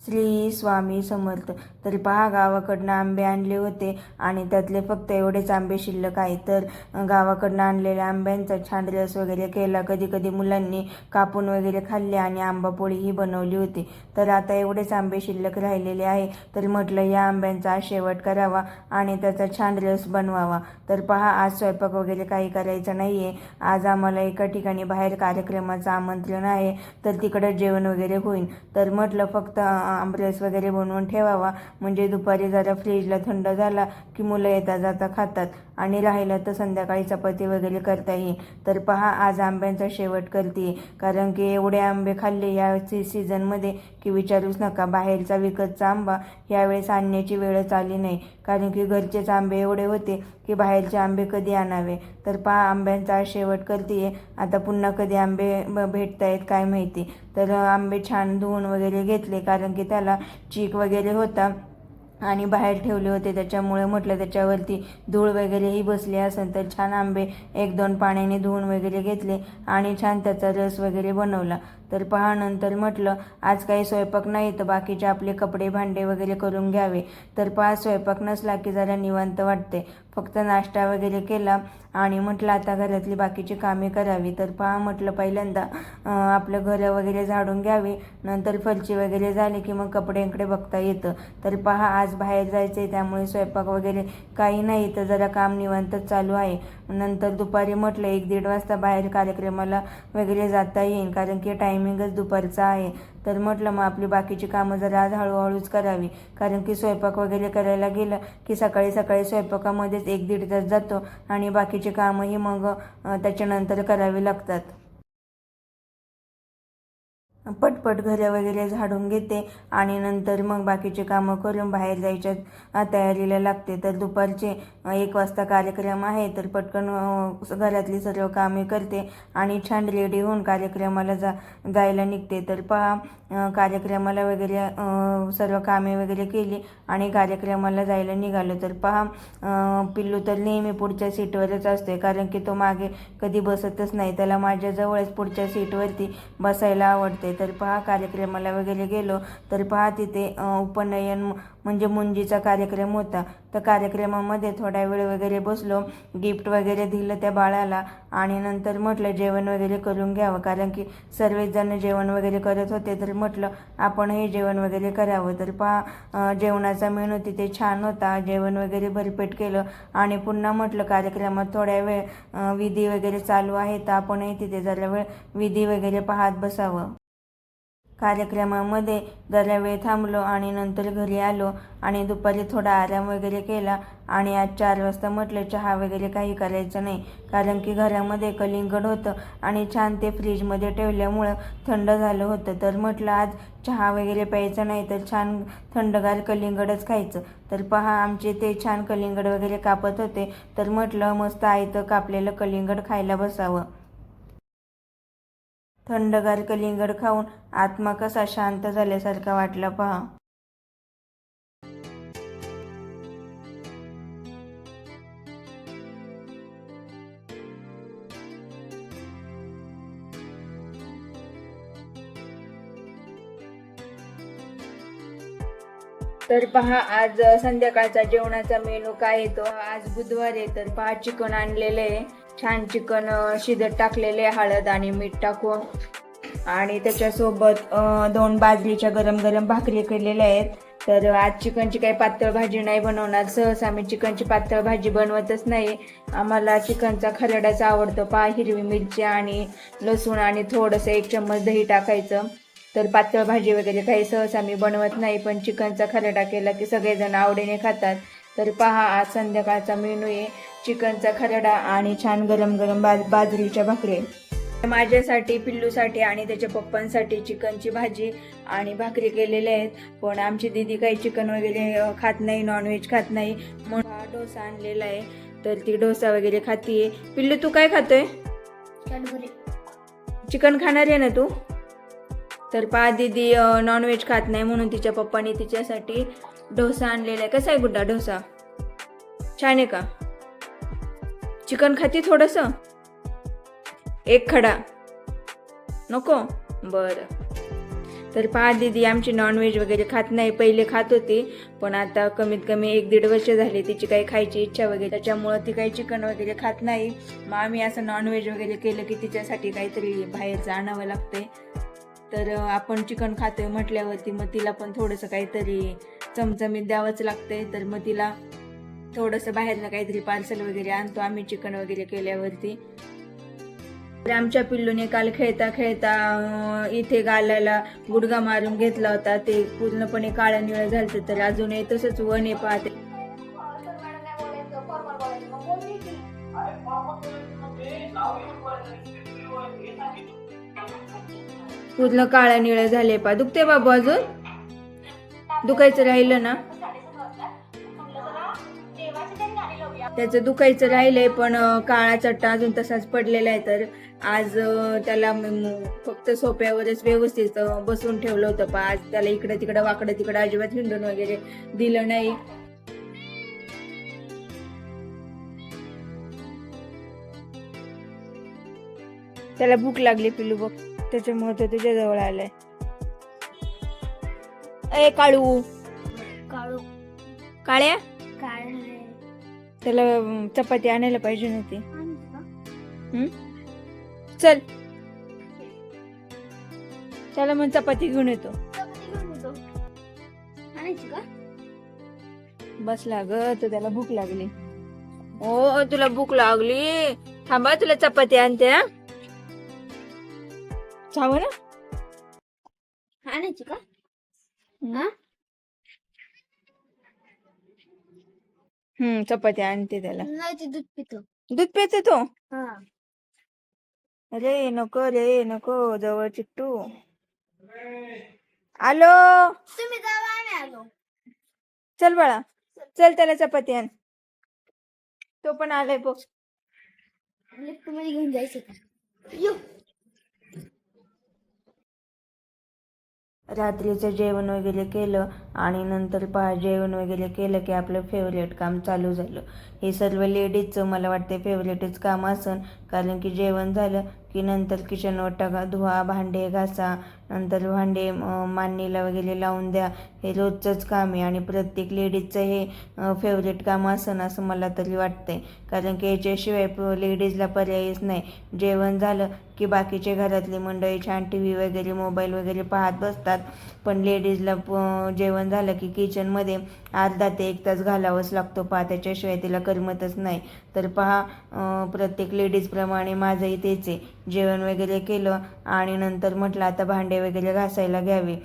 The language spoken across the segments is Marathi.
श्री स्वामी समर्थ. तर पहा, गावाकडनं आंबे आणले होते आणि त्यातले फक्त एवढेच आंबे शिल्लक आहेत. तर गावाकडनं आणलेल्या आंब्यांचा छान रस वगैरे केला. कधी कधी मुलांनी कापून वगैरे खाल्ले आणि आंबा पोळीही बनवली होती. तर आता एवढेच आंबे शिल्लक राहिलेले आहे. तर म्हटलं या आंब्यांचा आज शेवट करावा आणि त्याचा छान रस बनवावा. तर पहा, आज स्वयंपाक वगैरे काही करायचं नाही आहे. आज आम्हाला एका ठिकाणी बाहेर कार्यक्रमाचं आमंत्रण आहे. तर तिकडं जेवण वगैरे होईल. तर म्हटलं फक्त आमरस वगैरे बनवून ठेवावा, म्हणजे दुपारी जरा फ्रीजला थंड झाला की मुलं येता जाता खातात आणि राहिलं तर संध्याकाळी चपाती वगैरे करता येईल. तर पहा, आज आंब्यांचा शेवट करते, कारण की एवढे आंबे खाल्ले या सीझनमध्ये की विचारूच नका. बाहेरचा विकतचा आंबा यावेळेस आणण्याची वेळच आली नाही, कारण की घरचेच आंबे एवढे होते की बाहेरचे आंबे कधी आणावे. तर पहा, आंब्यांचा शेवट करते. आता पुन्हा कधी आंबे भेटतायत काय माहिती. तर आंबे छान धुवून वगैरे घेतले, कारण की त्याला चीक वगैरे होता आणि बाहेर ठेवले होते, त्याच्यामुळे म्हटलं त्याच्यावरती धूळ वगैरेही बसली असेल. तर छान आंबे 1-2 पाण्याने धुवून वगैरे घेतले आणि छान त्याचा रस वगैरे बनवला. तर पहा, नंतर म्हटलं आज काही स्वयंपाक नाही तर बाकीचे आपले कपडे भांडे वगैरे करून घ्यावे. तर पहा, स्वयंपाक नसला की जरा निवांत वाटते. फक्त नाश्ता वगैरे केला आणि म्हटलं आता घरातली बाकीची कामे करावी. तर पहा, म्हटलं पहिल्यांदा आपलं घर वगैरे झाडून घ्यावे, नंतर फरची वगैरे झाली की मग कपड्यांकडे बघता येतं. तर पहा, आज बाहेर जायचं आहे, त्यामुळे स्वयंपाक वगैरे काही नाही, तर जरा काम निवांतच चालू आहे. नंतर दुपारी म्हटलं 1-1:30 वाजता बाहेर कार्यक्रमाला वगैरे जाता येईल, कारण की टायमिंगच दुपारचा आहे. तर म्हटलं मग आपली बाकीची कामं जरा आज हळूहळूच करावी, कारण की स्वयंपाक वगैरे करायला गेलं की सकाळी सकाळी स्वयंपाकामध्येच 1-1:30 तास जातो आणि बाकीची कामंही मग त्याच्यानंतर करावी लागतात. पटपट घरं वगैरे झाडून घेते आणि नंतर मग बाकीचे कामं करून बाहेर जायच्या तयारीला लागते. तर दुपारचे 1 वाजता कार्यक्रम आहे. तर पटकन घरातली सर्व कामे करते आणि छान रेडी होऊन कार्यक्रमाला जायला निघते. तर पहा, कार्यक्रमाला वगैरे सर्व कामे वगैरे केली आणि कार्यक्रमाला जायला निघालो. तर पहा, पिल्लू तर नेहमी पुढच्या सीटवरच असते, कारण की तो मागे कधी बसतच नाही. त्याला माझ्याजवळच पुढच्या सीटवरती बसायला आवडते. तर पहा, कार्यक्रमाला वगैरे गेलो. तर पहा, तिथे उपनयन म्हणजे मुंजीचा कार्यक्रम होता. तर कार्यक्रमामध्ये थोडा वेळ वगैरे बसलो, गिफ्ट वगैरे दिलं त्या बाळाला आणि नंतर म्हटलं जेवण वगैरे करून घ्यावं, कारण की सर्वच जण जेवण वगैरे करत होते. तर म्हटलं आपण हे जेवण वगैरे करावं. तर पहा, जेवणाचा मेनू तिथे छान होता. जेवण वगैरे भरपेट केलं आणि पुन्हा म्हटलं कार्यक्रमात थोड्या वेळ विधी वगैरे चालू आहे, तर आपणही तिथे जरा वेळ विधी वगैरे पाहत बसावं. कार्यक्रमामध्ये जरा वेळ थांबलो आणि नंतर घरी आलो आणि दुपारी थोडा आराम वगैरे केला आणि आज 4 वाजता म्हटलं चहा वगैरे काही करायचं नाही, कारण की घरामध्ये कलिंगड होतं आणि छान ते फ्रीजमध्ये ठेवल्यामुळं थंड झालं होतं. तर म्हटलं आज चहा वगैरे प्यायचं नाही, तर छान थंडगार कलिंगडच खायचं. तर पहा, आमचे ते छान कलिंगड वगैरे कापत होते. तर म्हटलं मस्त आयतं कापलेलं कलिंगड खायला बसावं. थंडगार कलिंगड खाऊन आत्मा कसा शांत झाल्यासारखा वाटला पहा. तर पहा, आज संध्याकाळचा जेवणाचा मेनू काय येतो. आज बुधवार आहे. तर पहा, चिकन आणलेलं आहे. छान चिकन शिजत टाकलेले, हळद आणि मीठ टाकून, आणि त्याच्यासोबत 2 बाजरीच्या गरम गरम भाकरी केलेल्या आहेत. तर आज चिकनची काही पातळ भाजी नाही बनवणार. सहसा आम्ही चिकनची पातळ भाजी बनवतच नाही. आम्हाला चिकनचा खरडाच आवडतो. पहा, हिरवी मिरची आणि लसूण आणि थोडंसं 1 चम्मच दही टाकायचं. तर पातळ भाजी वगैरे काही सहसा मी बनवत नाही, पण चिकनचा खरडा केला की सगळेजण आवडीने खातात. तर पहा, आज संध्याकाळचा मेनू आहे चिकनचा खरडा आणि छान गरम गरम बाजरीच्या भाकरी. माझ्यासाठी, पिल्लूसाठी आणि त्याच्या पप्पांसाठी चिकनची भाजी आणि भाकरी केलेल्या आहेत. पण आमची दीदी काही चिकन वगैरे खात नाही, नॉनव्हेज खात नाही, म्हणून हा डोसा आणलेला आहे. तर ती डोसा वगैरे खातीये. पिल्लू तू काय खातोय? चिकन खाणार आहे ना तू? तर पहा, दीदी नॉनव्हेज खात नाही, म्हणून तिच्या पप्पाने तिच्यासाठी डोसा आणलेला आहे. कसा आहे गुड्डा डोसा? छान आहे का? चिकन खाती थोडंसं? 1 खडा नको? बरं. तर पहा दीदी आमची नॉनव्हेज वगैरे खात नाही, पहिले खात होती पण आता कमीत कमी 1-1.5 वर्ष झाली तिची काही खायची इच्छा वगैरे, त्याच्यामुळं ती काही चिकन वगैरे खात नाही. मग आम्ही असं नॉनव्हेज वगैरे केलं की तिच्यासाठी काहीतरी बाहेरचं आणावं लागतंय. तर आपण चिकन खातोय म्हटल्यावरती मग तिला पण थोडंसं काहीतरी चमचमीत द्यावंच लागतंय. तर मग तिला थोडंसं बाहेरनं काहीतरी पार्सल वगैरे आणतो आम्ही चिकन वगैरे केल्यावरती. तर आमच्या पिल्लूने काल खेळता खेळता इथे गालाला गुडगा मारून घेतला होता, ते पूर्णपणे काळं निळं झालं. तर अजूनही तसंच वन पाहते. पूर्ण काळं निळं झाले पा. दुखते बाबू अजून? दुखायचं राहिलं ना? त्याचं दुखायचं राहिलंय पण काळा चट्टा अजून तसाच पडलेला आहे. तर आज त्याला फक्त सोप्यावरच व्यवस्थित बसून ठेवलं होतं पा. आज त्याला इकडं तिकडं वाकडं तिकडं अजिबात हिंडून वगैरे दिलं नाही. त्याला भूक लागली पिलू बघ, त्याच्यामुळे तो तुझ्या जवळ आलाय. ए काळू काळू काळ्या, काळे त्याला चपाती आणायला पाहिजे नव्हती. चल त्याला मग चपाती घेऊन येतो. आणायची का? बसला ग तर त्याला भूक लागली. हो तुला भूक लागली, थांबा तुला चपाती आणते. चाव ना. आणायची का? चपाती आणते त्याला. नाही ते दूध पितो. दूध पिते तो? हा. रे नको रे नको, जवळ चिट्टू. आलो. तुम्ही जावा आम्ही आलो. चल बाळा चल, त्याला चपाती आण. तो पण आलाय बघ. लिफ्ट मध्ये घेऊन जायचं का? रात्रीचं जेवण वगैरे केलं आणि नंतर पहा जेवण वगैरे केलं की आपलं फेवरेट काम चालू झालं. हे सर्व लेडीजचं मला वाटते फेवरेटच काम असन, कारण की जेवण झालं की नंतर किचन ओटा धुवा, भांडे घासा, नंतर भांडे मांडणीला वगैरे लावून द्या. हे रोजचंच काम आहे आणि प्रत्येक लेडीजचं हे फेवरेट काम असन असं मला तरी वाटतंय. कारण की याच्याशिवाय लेडीजला पर्यायच नाही. जेवण झालं की बाकीचे घरातली मंडळी छान TV वगैरे मोबाईल वगैरे पाहत बसतात, पण लेडीजला जेवण झालं की किचनमध्ये अर्धा ते 1 तास घालावंच लागतो पहा, त्याच्याशिवाय तिला करमतच नाही. तर पहा प्रत्येक लेडीजप्रमाणे माझंही तेच आहे. जेवण वगैरे केलं आणि नंतर म्हटलं आता भांडे वगैरे घासायला घ्यावे,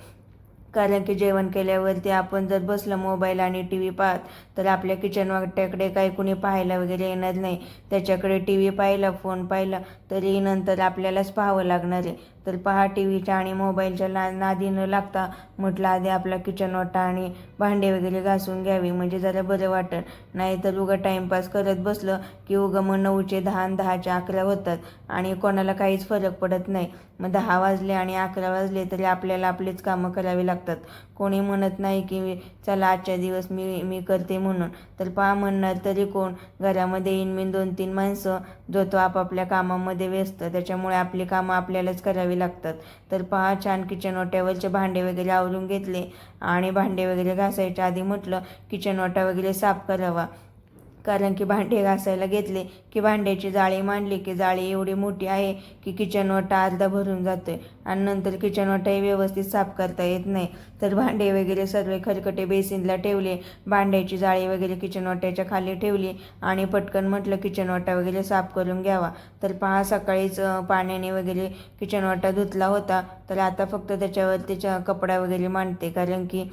कारण की जेवण केल्यावरती आपण जर बसलं मोबाईल आणि TV पाहत तर आपल्या किचन वाट्याकडे काही कुणी पाहायला वगैरे येणार नाही. त्याच्याकडे TV पाहिला, फोन पाहिला तरी नंतर आपल्यालाच पाहावं लागणार आहे. तर पहा TVच्या आणि मोबाईलच्या नादी न लागता म्हटलं आधी आपला किचन वाटा आणि भांडे वगैरे घासून घ्यावी, म्हणजे जरा बरं वाटतं. नाही तर उगा टाईमपास करत बसलं की उगा मग 9चे 10 आणि 10चे 11 होतात आणि कोणाला काहीच फरक पडत नाही. मग 10 वाजले आणि 11 वाजले तरी आपल्याला आपलीच कामं करावी लागतात. कोणी म्हणत नाही की चला आजच्या दिवस मी करते म्हणून. तर पहा म्हणणार तरी कोण? घरामध्ये इनमिन 2-3 माणसं, जो तो आपापल्या कामामध्ये व्यस्त, त्याच्यामुळे आपली कामं आपल्यालाच करावी लागतात. तर पहा छान किचन ओट्यावरचे भांडे वगैरे आवरून घेतले आणि भांडे वगैरे घासायच्या आधी म्हटलं किचन ओटा वगैरे साफ करावा, कारण की भांडे घासायला घेतले की भांड्याची जाळी मांडली की जाळी एवढी मोठी आहे की किचन ओटा अर्धा भरून जातोय आणि नंतर किचन ओटाही व्यवस्थित साफ करता येत नाही. तर भांडे वगैरे सर्व खरकटे बेसिनला ठेवले, भांड्याची जाळी वगैरे किचन ओट्याच्या खाली ठेवली आणि पटकन म्हटलं किचन ओटा वगैरे साफ करून घ्यावा. तर पहा सकाळीच पाण्याने वगैरे किचन ओटा धुतला होता, तर आता फक्त त्याच्यावरती कपडा वगैरे मांडते, कारण की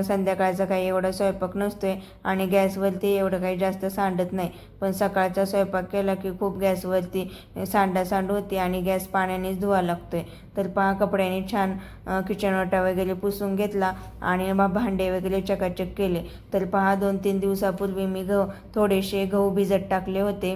संध्याकाळचा काही एवढा स्वयंपाक नसतोय आणि गॅसवरती एवढं काही जास्त सांडत नाही. पण सकाळचा स्वयंपाक केला की खूप गॅसवरती सांडासांड होते आणि गॅस पाण्यानेच धुवा लागतोय. तर पहा कपड्याने छान किचन ओटा वगैरे पुसून घेतला आणि भांडे वगैरे चकाचक केले. तर पहा 2-3 दिवसापूर्वी मी थोडेसे गहू भिजत टाकले होते,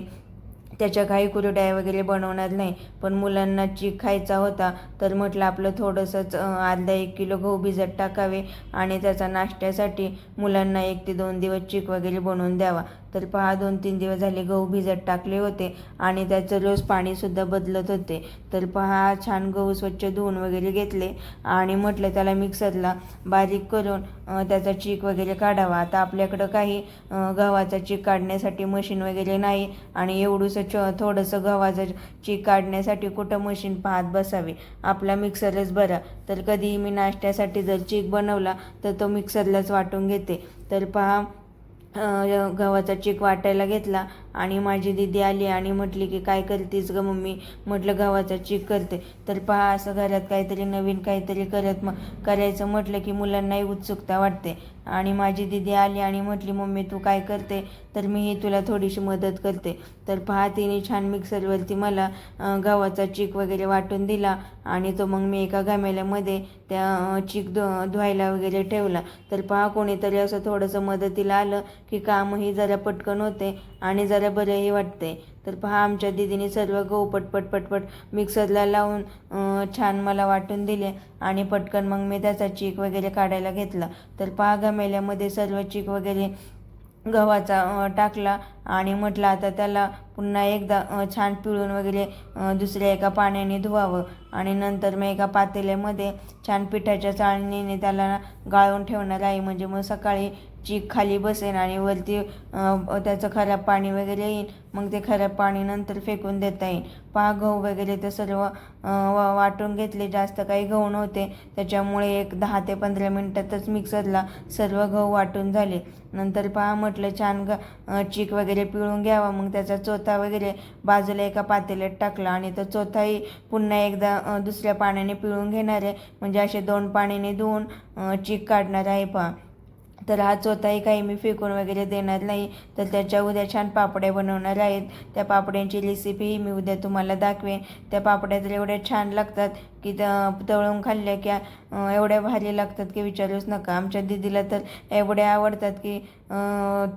त्याच्या काही कुरड्या वगैरे बनवणार नाही, पण मुलांना चीक खायचा होता. तर म्हटलं आपलं थोडंसंच अर्धा 1 किलो गहू भिजत टाकावे आणि त्याचा नाश्त्यासाठी मुलांना 1 ते 2 दिवस चीक वगैरे बनवून द्यावा. तर पहा 2-3 दिवस झाले गहू भिजत टाकले होते आणि त्याचं रोज पाणीसुद्धा बदलत होते. तर पहा छान गहू स्वच्छ धुवून वगैरे घेतले आणि म्हटलं त्याला मिक्सरला बारीक करून त्याचा चीक वगैरे काढावा. आता आपल्याकडं काही गव्हाचा चीक काढण्यासाठी मशीन वगैरे नाही आणि एवढंसं थोडंसं गव्हाचं चीक काढण्यासाठी कुठं मशीन पाहत बसावे, आपला मिक्सरच बरा. तर कधीही मी नाश्त्यासाठी जर चीक बनवला तर तो मिक्सरलाच वाटून घेते. तर पहा गव्हाचा चीक वाटायला घेतला आणि माझी दीदी आली आणि म्हटली की काय करतेस ग मम्मी. म्हटलं गव्हाचा चीक करते. तर पहा असं घरात काहीतरी नवीन काहीतरी करायचं म्हटलं की मुलांनाही उत्सुकता वाटते. आणि माझी दीदी आली आणि म्हटली मम्मी तू काय करते, तर मीही तुला थोडीशी मदत करते. तर पहा तिने छान मिक्सरवरती मला गव्हाचा चीक वगैरे वाटून दिला आणि तो मग मी एका घमेल्यामध्ये त्या चीक धुवायला वगैरे ठेवला. तर पहा कोणीतरी असं थोडंसं मदतीला आलं की कामही जरा पटकन होते आणि जरा बरंही वाटते. तर पहा आमच्या दीदीने सर्व गहू पटपट मिक्सरला लावून छान मला वाटून दिले आणि पटकन मग मी त्याचा चीक वगैरे काढायला घेतला. तर पहा घमेल्यामध्ये सर्व चीक वगैरे गव्हाचा टाकला आणि म्हटलं आता त्याला पुन्हा एकदा छान पिळून वगैरे दुसऱ्या एका पाण्याने धुवावं आणि नंतर मग एका पातेल्यामध्ये छान पिठाच्या चाळणीने त्याला गाळून ठेवणार आहे. म्हणजे मग सकाळी चीक खाली बसेन आणि वरती त्याचं खराब पाणी वगैरे येईल. मग ते खराब पाणी नंतर फेकून देता येईल. पहा गहू वगैरे ते सर्व वाटून घेतले. जास्त काही गहू नव्हते त्याच्यामुळे एक 10 ते 15 मिनटातच मिक्सरला सर्व गहू वाटून झाले. नंतर पहा म्हटलं छान चीक वगैरे पिळून घ्यावा. मग त्याचा चोथा वगैरे बाजूला एका पातेल्यात टाकला आणि तो चोथाही पुन्हा एकदा दुसऱ्या पाण्याने पिळून घेणार आहे. म्हणजे असे 2 पाण्याने धुवून चीक काढणार आहे पहा. तर हा चोथाही काही मी फेकून वगैरे देणार नाही. तर त्याच्या उद्या छान पापड्या बनवणार आहेत. त्या पापड्यांची रेसिपीही मी उद्या तुम्हाला दाखवेन. त्या पापड्या तर एवढ्या छान लागतात की त्या तळून खाल्ल्या की एवढ्या भारी लागतात की विचारूच नका. आमच्या दीदीला तर एवढ्या आवडतात की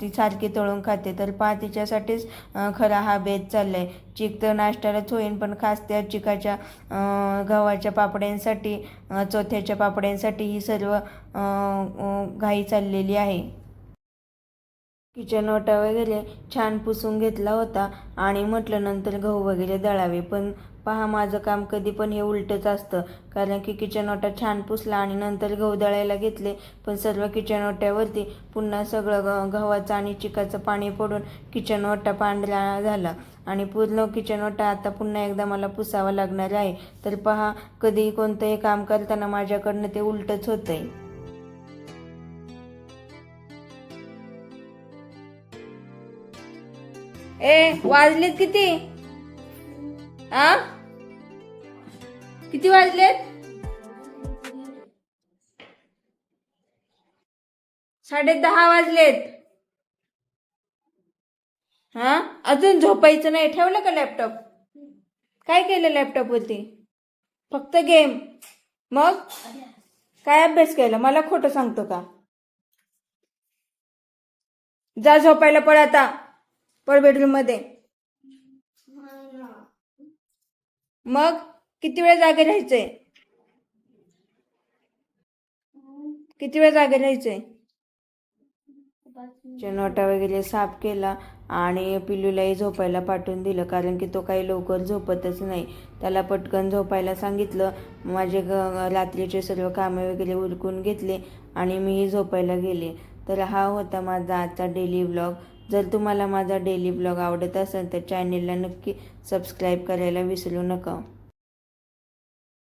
ती सारखी तळून खाते. तर पहा तिच्यासाठीच खरा हा बेत चालला आहे. चीक तर नाश्त्यालाच होईन, पण खास त्या चिकाच्या गव्हाच्या पापड्यांसाठी चोथ्याच्या पापड्यांसाठी ही सर्व घाई चाललेली आहे. किचन ओटा वगैरे छान पुसून घेतला होता आणि म्हटलं नंतर गहू वगैरे दळावे. पण पहा माझं काम कधी पण हे उलटच असतं. कारण की किचन ओटा छान पुसला आणि नंतर गहू दळायला घेतले, पण सर्व किचन ओट्यावरती पुन्हा सगळं गव्हाचं आणि चिकाचं पाणी पडून किचन ओटा पांढरा झाला आणि पूर्ण किचन ओटा आता पुन्हा एकदा मला पुसावा लागणार आहे. तर पहा कधी कोणतंही काम करताना माझ्याकडनं ते उलटच होतंय. वाजलेत किती? किती वाजलेत? 10:30 वाजलेत. अजून झोपायचं नाही? ठेवलं का लॅपटॉप? काय केलं लॅपटॉप वरती? फक्त गेम. मग काय अभ्यास केला? मला खोटं सांगतो का? जा झोपायला, पळ आता, पळ बेडरूम मध्ये. मग किती वेळ जागे राहायचंय? किती वेळ जागे राहायचंय? चनोटा वगैरे साफ केला आणि पिल्लूलाही झोपायला पाठवून दिलं. कारण की तो काही लवकर झोपतच नाही. त्याला पटकन झोपायला सांगितलं. माझे रात्रीचे सर्व कामे वगैरे उरकून घेतले आणि मीही झोपायला गेले. तर हा होता माझा आजचा डेली व्लॉग. जर तुम्हाला माझा डेली व्लॉग आवडत असेल तर चॅनेलला नक्की सबस्क्राईब करायला विसरू नका.